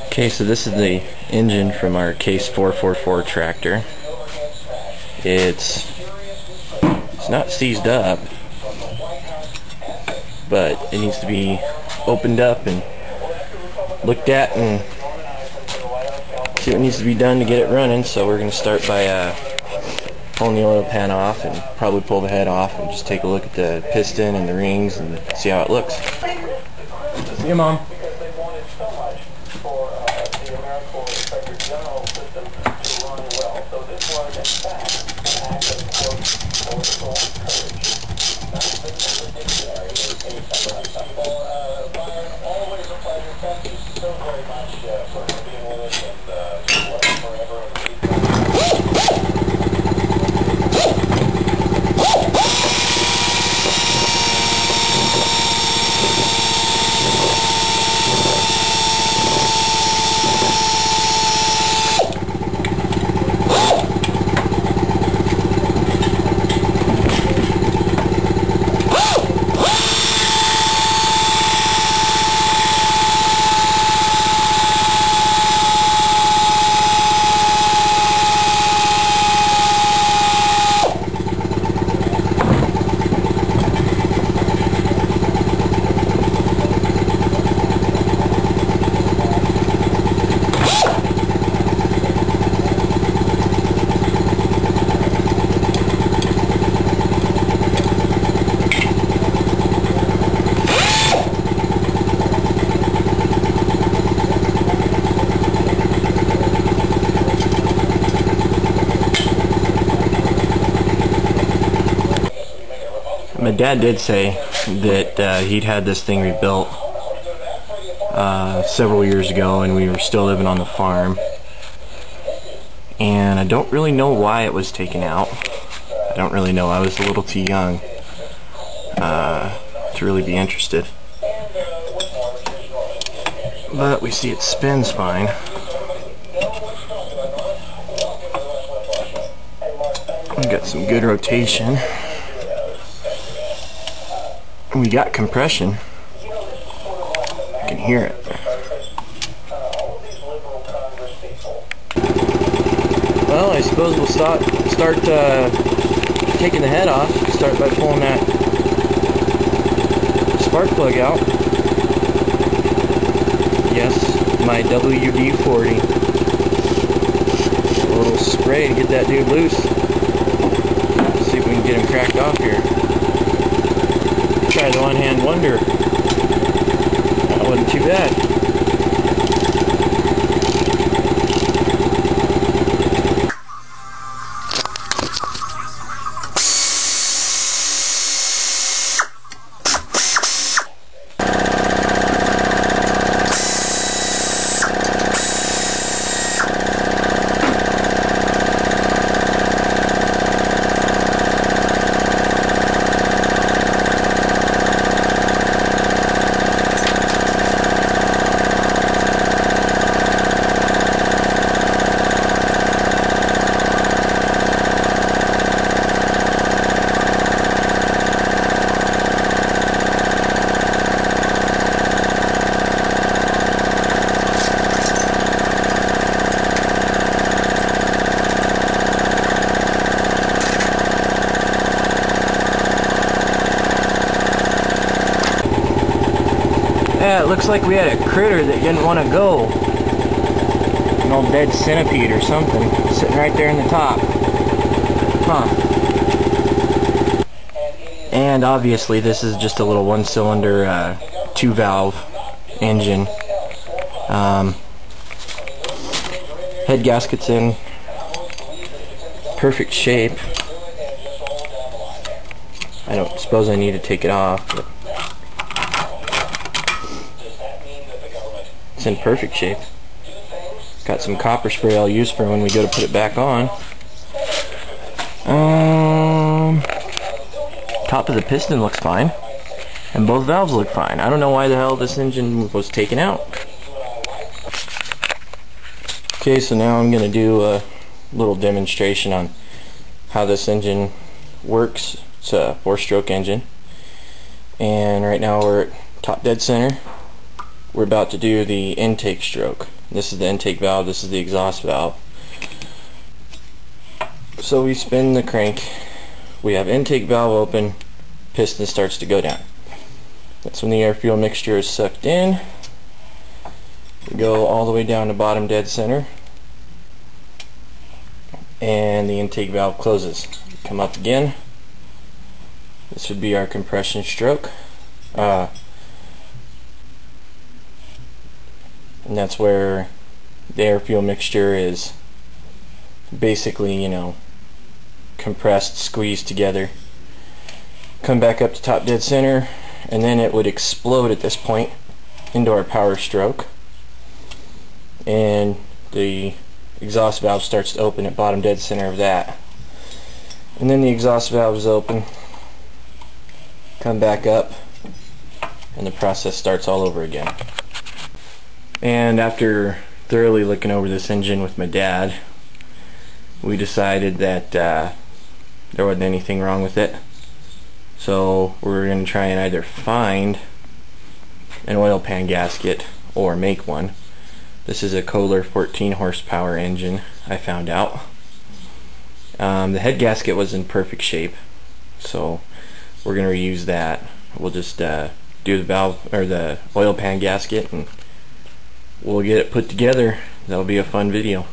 Okay, so this is the engine from our Case 444 tractor. It's not seized up, but it needs to be opened up and looked at and see what needs to be done to get it running. So we're going to start by pulling the oil pan off and probably pull the head off and just take a look at the piston and the rings and see how it looks. See you, Mom. My dad did say that he'd had this thing rebuilt several years ago, and we were still living on the farm. And I don't really know why it was taken out. I don't really know. I was a little too young to really be interested. But we see it spins fine. We got some good rotation. We got compression. I can hear it. Well, I suppose we'll start taking the head off. Start by pulling that spark plug out. Yes, my WD-40. A little spray to get that dude loose. See if we can get him cracked off here. Try the one-hand wonder. That wasn't too bad. Yeah, it looks like we had a critter that didn't want to go. An old dead centipede or something, sitting right there in the top. Huh. And obviously this is just a little one-cylinder, 2-valve engine. Head gasket's in perfect shape. I don't suppose I need to take it off, but it's in perfect shape. Got some copper spray I'll use for when we go to put it back on. Top of the piston looks fine, and both valves look fine. I don't know why the hell this engine was taken out. Okay, so now I'm going to do a little demonstration on how this engine works. It's a 4-stroke engine, and right now we're at top dead center. we're about to do the intake stroke. This is the intake valve, this is the exhaust valve. So we spin the crank, we have intake valve open, piston starts to go down. That's when the air fuel mixture is sucked in. We go all the way down to bottom dead center, and the intake valve closes. Come up again. This would be our compression stroke. And that's where the air fuel mixture is basically, you know, compressed, squeezed together. Come back up to top dead center, and then it would explode at this point into our power stroke, and the exhaust valve starts to open at bottom dead center of that. And then the exhaust valve is open, come back up, and the process starts all over again. And after thoroughly looking over this engine with my dad, we decided that there wasn't anything wrong with it. So we're going to try and either find an oil pan gasket or make one. This is a Kohler 14 horsepower engine, I found out. The head gasket was in perfect shape, so we're going to reuse that. We'll just do the valve or the oil pan gasket, and we'll get it put together. That'll be a fun video.